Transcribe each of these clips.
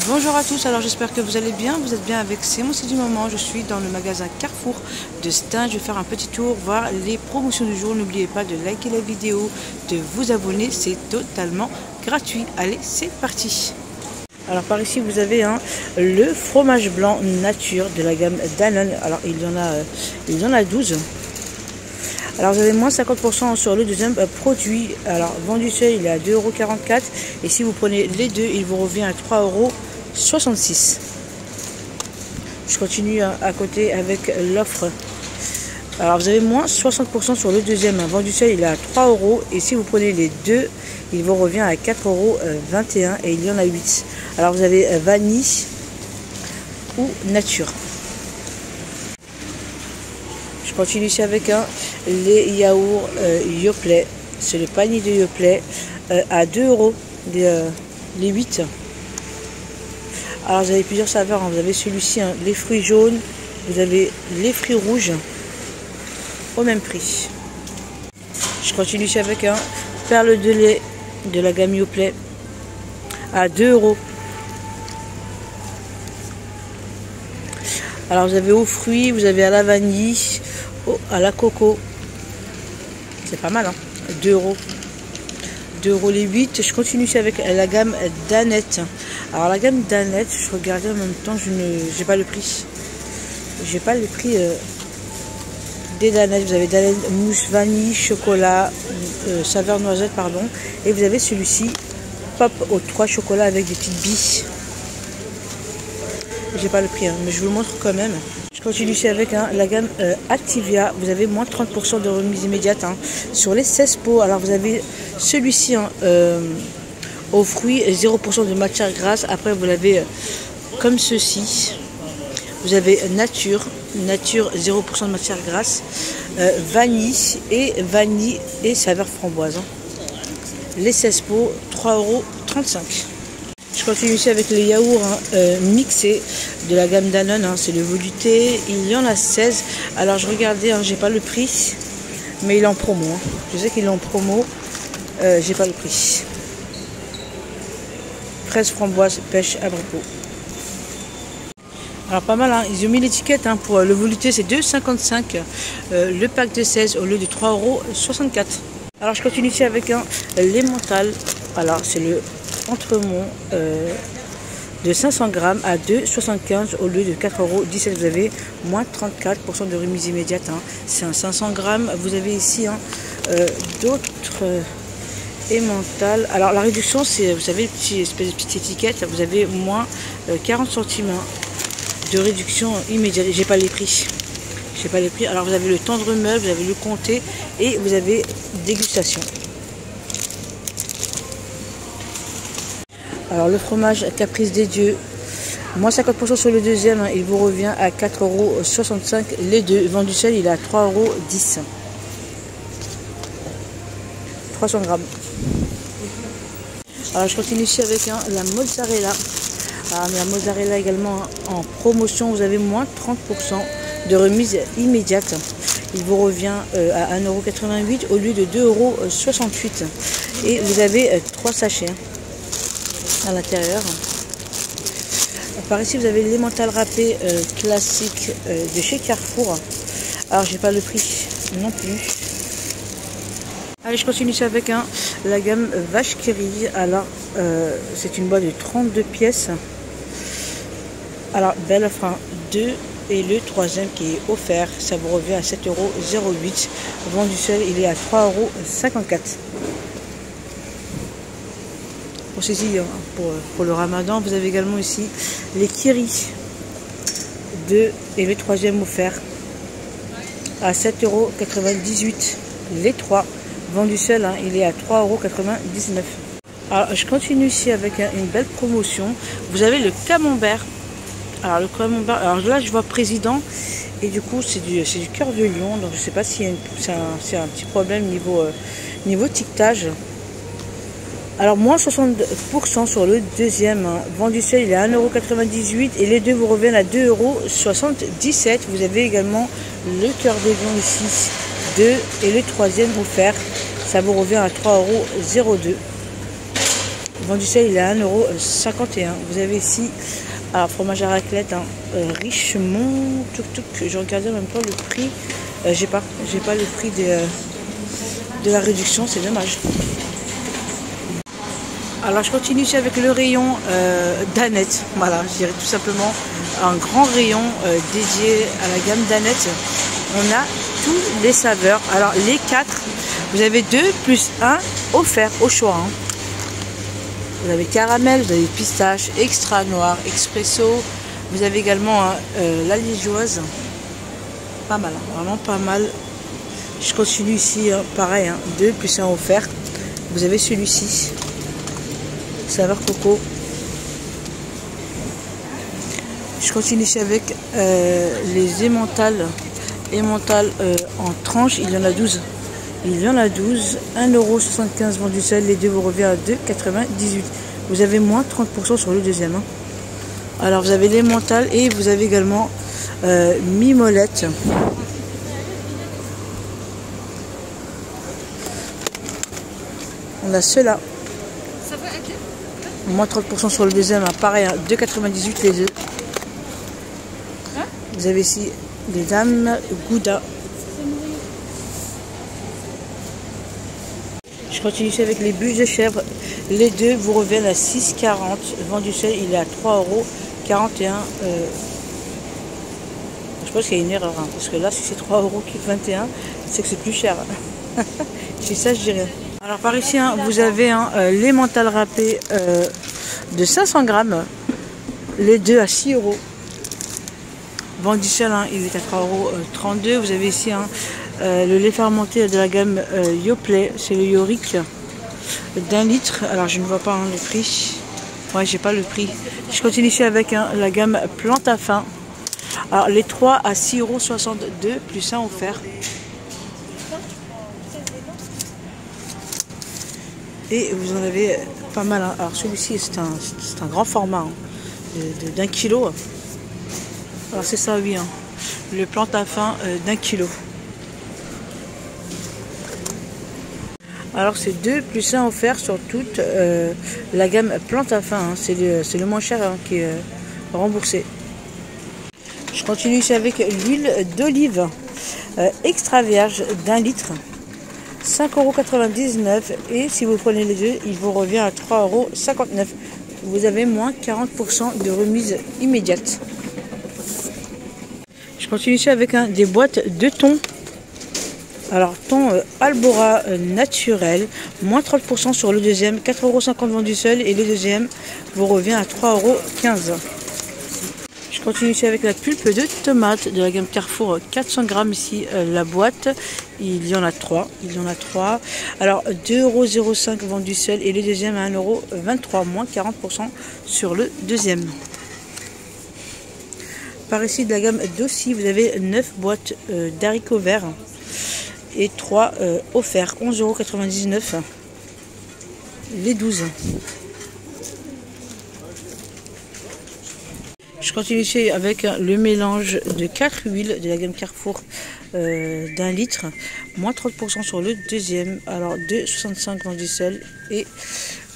Bonjour à tous, alors j'espère que vous allez bien, vous êtes bien avec C'est du moment. Je suis dans le magasin Carrefour de Stein. Je vais faire un petit tour, voir les promotions du jour. N'oubliez pas de liker la vidéo, de vous abonner, c'est totalement gratuit. Allez, c'est parti. Alors par ici vous avez le fromage blanc nature de la gamme Danone. Alors il y en a 12. Alors vous avez moins 50% sur le deuxième produit. Alors vendu seul il est à 2,44 €. Et si vous prenez les deux, il vous revient à 3,66 €. Je continue à côté avec l'offre. Alors vous avez moins 60% sur le deuxième. Vendu seul il est à 3 €. Et si vous prenez les deux, il vous revient à 4,21 € et il y en a 8. Alors vous avez vanille ou nature. Je continue ici avec les yaourts Yoplait. C'est le panier de Yoplait à 2 € les 8. Alors vous avez plusieurs saveurs. Vous avez celui-ci, les fruits jaunes. Vous avez les fruits rouges au même prix. Je continue ici avec perle de lait de la gamme Yoplait à 2 €. Alors vous avez aux fruits, vous avez à la vanille, à la coco. C'est pas mal, 2 €. 2 € les 8. Je continue ici avec la gamme Danette. Alors la gamme Danette, je regardais en même temps, je n'ai pas le prix. J'ai pas le prix des Danettes. Vous avez Danette mousse vanille, chocolat, saveur noisette, pardon. Et vous avez celui-ci, pop aux 3 chocolats avec des petites billes. J'ai pas le prix, mais je vous le montre quand même. Je continue ici avec la gamme Activia. Vous avez moins 30% de remise immédiate sur les 16 pots. Alors vous avez celui-ci aux fruits, 0% de matière grasse. Après vous l'avez comme ceci. Vous avez nature 0% de matière grasse, vanille et saveur framboise. Les 16 pots, 3,35 €. Je continue ici avec les yaourts mixés de la gamme Danone. C'est le velouté. Il y en a 16. Alors je regardais, j'ai pas le prix, mais il est en promo. Je sais qu'il est en promo. J'ai pas le prix. Fraise, framboise, pêche, abricot. Alors pas mal, ils ont mis l'étiquette pour le velouté, c'est 2,55 €. Le pack de 16 au lieu de 3,64 €. Alors je continue ici avec l'emmental. Alors c'est le Entremont de 500 grammes à 2,75 € au lieu de 4,17 €. Vous avez moins 34% de remise immédiate. C'est un 500 grammes. Vous avez ici d'autres emmental. Alors la réduction, c'est, vous savez, petite étiquette. Vous avez moins 40 centimes de réduction immédiate. J'ai pas les prix. J'ai pas les prix. Alors vous avez le tendre meuble, vous avez le comté et vous avez dégustation. Alors le fromage Caprice des Dieux, moins 50% sur le deuxième, il vous revient à 4,65 € les deux. Vendu seul, il est à 3,10 €. 300 grammes. Alors je continue ici avec la mozzarella. Alors la mozzarella également en promotion, vous avez moins 30% de remise immédiate. Il vous revient à 1,88 € au lieu de 2,68 €. Et vous avez 3 sachets à l'intérieur. Par ici vous avez l'emmental râpé classique de chez Carrefour. Alors j'ai pas le prix non plus. Allez, je continue ici avec la gamme Vache qui rit. Alors c'est une boîte de 32 pièces. Alors belle offre, 2 et le troisième qui est offert. Ça vous revient à 7,08 €. Vendu seul, il est à 3,54 €. Pour ceci, pour le ramadan, vous avez également ici les kiris 2 et le troisième offert à 7,98 € les 3. Vendu seul, il est à 3,99 €. Alors je continue ici avec une belle promotion. Vous avez le camembert. Alors le camembert, alors là je vois président et du coup c'est du cœur de lion. Donc je sais pas si c'est un petit problème niveau étiquetage. Alors moins 60% sur le deuxième. Vendu seul, il est à 1,98 € et les deux vous reviennent à 2,77 €. Vous avez également le cœur de lion ici, 2 et le troisième offert. Ça vous revient à 3,02 €. vendu seul, il est à 1,51 €. Vous avez ici, alors, fromage à raclette, hein, Richemont, je regardais en même temps le prix. J'ai pas le prix de la réduction, c'est dommage. Alors je continue ici avec le rayon Danette. Voilà, je dirais tout simplement un grand rayon dédié à la gamme Danette. On a toutes les saveurs. Alors les 4, vous avez 2 plus 1 offert au choix. Hein. Vous avez caramel, vous avez pistache, extra noir, expresso. Vous avez également la liégeoise. Pas mal, hein, vraiment pas mal. Je continue ici, hein, pareil, hein, 2 plus 1 offert. Vous avez celui-ci. Saveur coco. Je continue ici avec les emmentales en tranches. Il y en a 12. Il y en a 12. 1,75 € vendu seul. Les deux vous revient à 2,98 €. Vous avez moins 30% sur le deuxième. Hein. Alors vous avez l'emmental et vous avez également mimolette. On a ceux-là. Moins 30% sur le deuxième, pareil, hein, 2,98 € les deux. Vous avez ici les dames Gouda. Je continue ici avec les bûches de chèvre. Les deux vous reviennent à 6,40 €. Vendu seul, il est à 3,41 €. Je pense qu'il y a une erreur, hein, parce que là, si c'est 3,21 €, c'est que c'est plus cher. Si ça, je dirais. Alors par ici, hein, vous avez l'emmental râpé de 500 grammes, les deux à 6 €. Vendu seul, hein, il est à 3,32 €. Vous avez ici le lait fermenté de la gamme Yoplait, c'est le Yorick d'1 litre. Alors je ne vois pas hein, le prix. Ouais, j'ai pas le prix. Je continue ici avec la gamme Plante à Fin. Alors les 3 à 6,62 € plus 1 offert. Et vous en avez pas mal. Hein. Alors celui-ci, c'est un grand format hein, d'1 kilo. Alors c'est ça, oui. Hein. Le Plante à Fin d'1 kilo. Alors c'est 2 plus 1 offert sur toute la gamme Plante à Fin. Hein. C'est le moins cher hein, qui est remboursé. Je continue ici avec l'huile d'olive extra vierge d'1 litre. 5,99 € et si vous prenez les deux, il vous revient à 3,59 €. Vous avez moins 40% de remise immédiate. Je continue ici avec des boîtes de thon. Alors thon Albora naturel, moins 30% sur le deuxième, 4,50 € vendu seul et le deuxième vous revient à 3,15 €. Je continue ici avec la pulpe de tomate de la gamme Carrefour, 400 grammes ici la boîte. Il y en a 3. Alors 2,05 € vendu seul et le deuxième à 1,23 €, moins 40% sur le deuxième. Par ici de la gamme Dossi, vous avez 9 boîtes d'haricots verts et 3 offerts, 11,99 € les 12. Je continue ici avec le mélange de 4 huiles de la gamme Carrefour d'1 litre, moins 30% sur le deuxième. Alors 2,65 € vendu seul et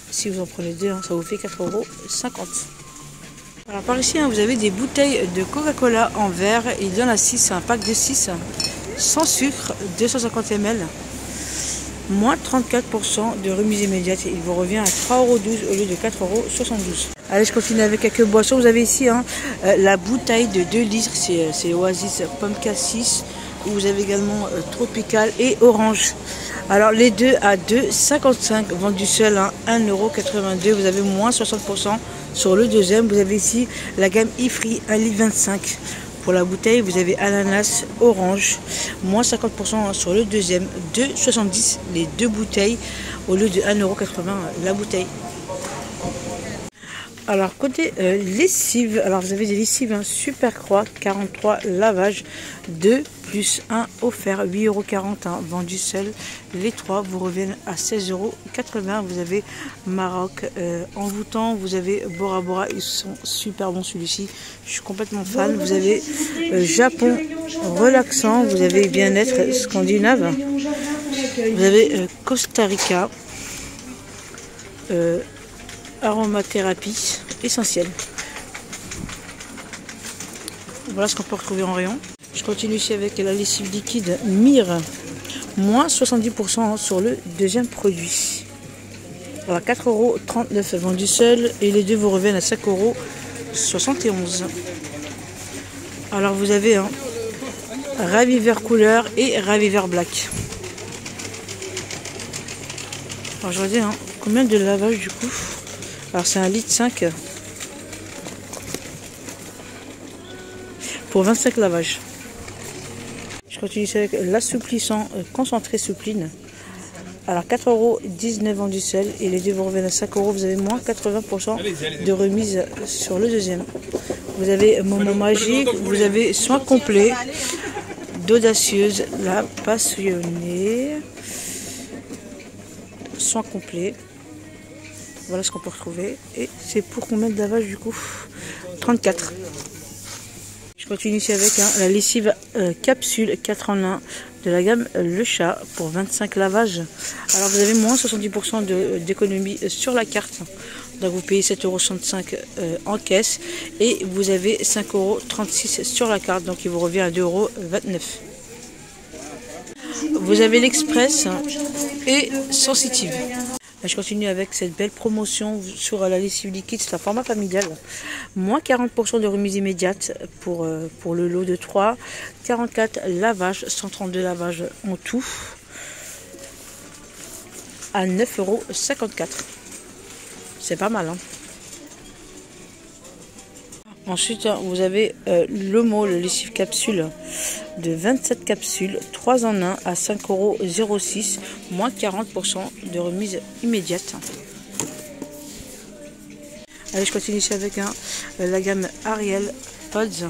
si vous en prenez deux, hein, ça vous fait 4,50 €. Alors par ici, hein, vous avez des bouteilles de Coca-Cola en verre. Il y en a 6, un pack de 6, sans sucre, 250 ml. Moins 34% de remise immédiate. Il vous revient à 3,12 € au lieu de 4,72 €. Allez, je continue avec quelques boissons. Vous avez ici la bouteille de 2 litres. C'est Oasis Pomme Cassis. Vous avez également Tropical et Orange. Alors les deux à 2,55 € vendus seul à 1,82 €. Vous avez moins 60% sur le deuxième. Vous avez ici la gamme Ifri 1,25 litre. Pour la bouteille, vous avez ananas, orange, moins 50% sur le deuxième, 2,70 € les deux bouteilles au lieu de 1,80 € la bouteille. Alors côté lessive, alors vous avez des lessives Super Croix 43 lavage 2 plus 1 offert, 8,40 € vendu seul. Les 3 vous reviennent à 16,80 €. Vous avez Maroc envoûtant, vous avez Bora Bora, ils sont super bons celui-ci, je suis complètement fan. Vous avez Japon relaxant, vous avez bien-être scandinave, vous avez Costa Rica. aromathérapie essentielle. Voilà ce qu'on peut retrouver en rayon. Je continue ici avec la lessive liquide Mire, moins 70% sur le deuxième produit. À 4,39 € vendu seul et les deux vous reviennent à 5,71 €. Alors vous avez un Raviver couleur et Raviver black. Alors je regarde combien de lavage du coup. Alors c'est 1,5 litre pour 25 lavages. Je continue avec l'assouplissant concentré soupline. Alors 4,19 € vendu seul et les deux vous reviennent à 5 €. Vous avez moins 80% de remise sur le deuxième. Vous avez Moment Magique, vous avez Soin complet, d'Audacieuse, la passionnée, Soin complet. Voilà ce qu'on peut retrouver. Et c'est pour combien de lavage du coup? 34. Je continue ici avec la lessive capsule 4 en 1 de la gamme Le Chat pour 25 lavages. Alors vous avez moins 70% d'économie sur la carte. Donc vous payez 7,65 € en caisse et vous avez 5,36 € sur la carte. Donc il vous revient à 2,29 €. Vous avez l'Express et Sensitive. Je continue avec cette belle promotion sur la lessive liquide, c'est un format familial. Moins 40% de remise immédiate pour le lot de 3. 44 lavages, 132 lavages en tout. À 9,54 €. C'est pas mal. Hein. Ensuite, vous avez l'Omo, le lessive capsule de 27 capsules, 3 en 1 à 5,06 €, moins 40% de remise immédiate. Allez, je continue ici avec la gamme Ariel Pods.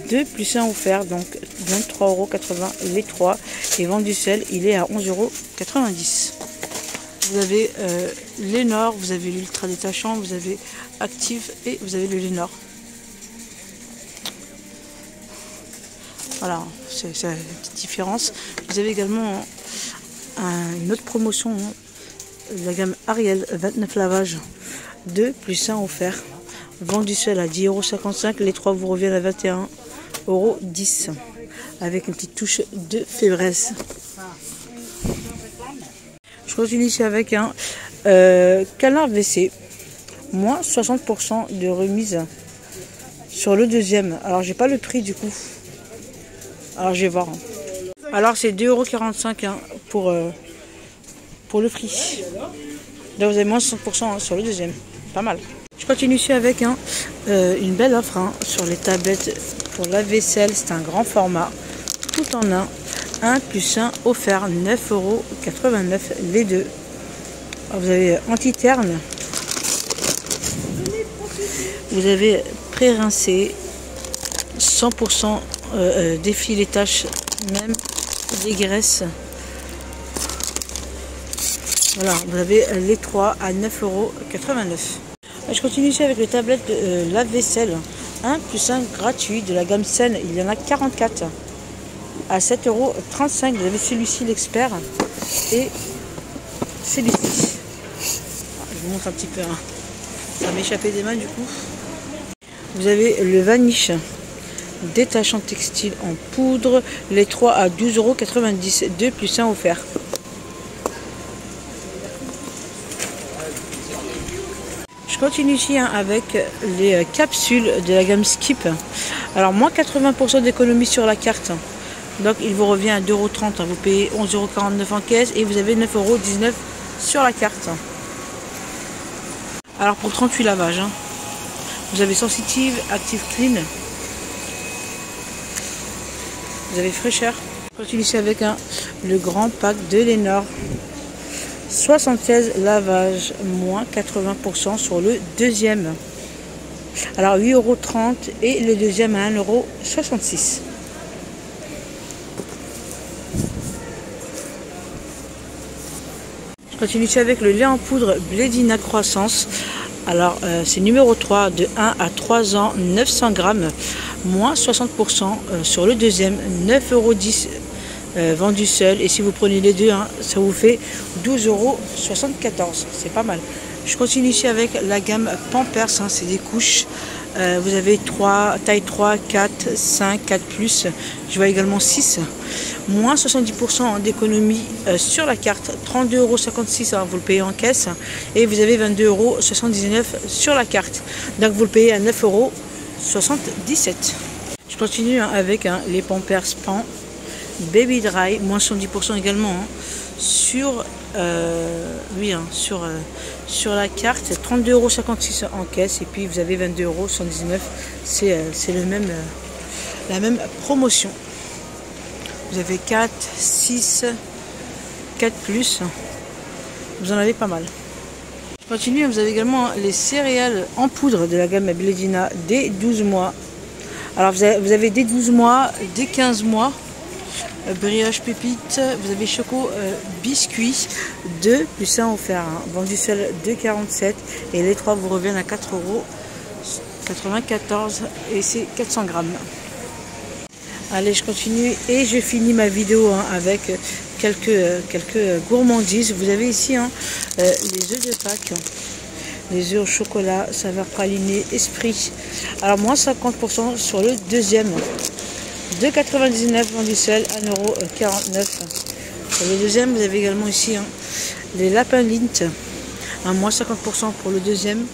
2 plus 1 offert, donc 23,80 € les 3. Et vendu seul, il est à 11,90 €. Vous avez Lénor, vous avez l'ultra détachant, vous avez Active et vous avez le Lénor. Voilà, c'est la petite différence. Vous avez également une autre promotion, la gamme Ariel, 29 lavages, 2 plus 1 offert. Vendu seul à 10,55 €, les 3 vous reviennent à 21,10 € avec une petite touche de fébreze. Je continue ici avec un canard WC, moins 60% de remise sur le deuxième. Alors j'ai pas le prix du coup. Alors je vais voir. Alors c'est 2,45 € pour le prix. Là vous avez moins 60% sur le deuxième. Pas mal. Je continue ici avec une belle offre sur les tablettes pour la vaisselle. C'est un grand format. Tout en un. 1 plus 1 offert, 9,89 € les deux. Alors, vous avez anti-terne. Vous avez pré-rincé. 100% défie les taches, même les graisses. Voilà, vous avez les 3 à 9,89 €. Je continue ici avec les tablettes de lave-vaisselle. 1 plus 1 gratuit de la gamme Sen. Il y en a 44 à 7,35 €. Vous avez celui-ci, l'expert, et celui-ci. Je vous montre un petit peu. Ça m'échappait des mains du coup. Vous avez le Vanish détachant textile en poudre. Les 3 à 12,90 €. 2 plus 1 offert. Je continue ici avec les capsules de la gamme Skip. Alors moins 80% d'économie sur la carte. Donc il vous revient à 2,30 €. Vous payez 11,49 € en caisse et vous avez 9,19 € sur la carte. Alors pour 38 lavages. Vous avez Sensitive, Active Clean. Vous avez fraîcheur. Je continue ici avec le grand pack de Lénor. 76 lavages, moins 80% sur le deuxième. Alors 8,30 € et le deuxième à 1,66 €. Je continue ici avec le lait en poudre Blédina Croissance. Alors c'est numéro 3 de 1 à 3 ans, 900 grammes, moins 60% sur le deuxième, 9,10 € vendu seul. Et si vous prenez les deux, hein, ça vous fait 12,74 €. C'est pas mal. Je continue ici avec la gamme Pampers, hein, c'est des couches. Vous avez taille 3, 4, 5, 4 plus. Je vois également 6. Moins 70% d'économie sur la carte. 32,56 €, hein, vous le payez en caisse. Et vous avez 22,79 € sur la carte. Donc vous le payez à 9,77 €. Je continue hein, avec hein, les Pampers Pan Baby Dry. Moins 70% également hein, sur... oui, hein, sur la carte, 32,56 € en caisse et puis vous avez 22,79 €. C'est la même promotion. Vous avez 4, 6, 4 plus. Vous en avez pas mal. Je continue, vous avez également les céréales en poudre de la gamme Blédina dès 12 mois. Alors vous avez dès 12 mois, dès 15 mois. Brioche pépite, vous avez choco biscuit 2 plus 1 offert, hein, vendu seul 2,47 € et les 3 vous reviennent à 4,94 € et c'est 400 grammes. Allez, je continue et je finis ma vidéo hein, avec quelques gourmandises. Vous avez ici hein, les œufs de Pâques, les œufs au chocolat, saveur pralinée, esprit. Alors moins 50% sur le deuxième. 2,99 € vendu seul, 1,49 €. Pour le deuxième, vous avez également ici hein, les lapins Lindt, à moins 50% pour le deuxième.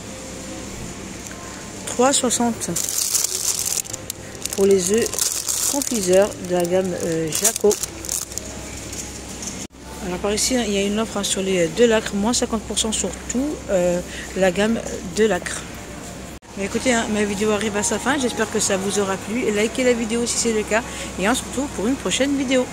3,60 € pour les œufs confiseurs de la gamme Jaco. Alors par ici, hein, il y a une offre hein, sur les Delacre, moins 50% sur tout la gamme Delacre. Mais écoutez, hein, ma vidéo arrive à sa fin, j'espère que ça vous aura plu. Likez la vidéo si c'est le cas et on se retrouve pour une prochaine vidéo.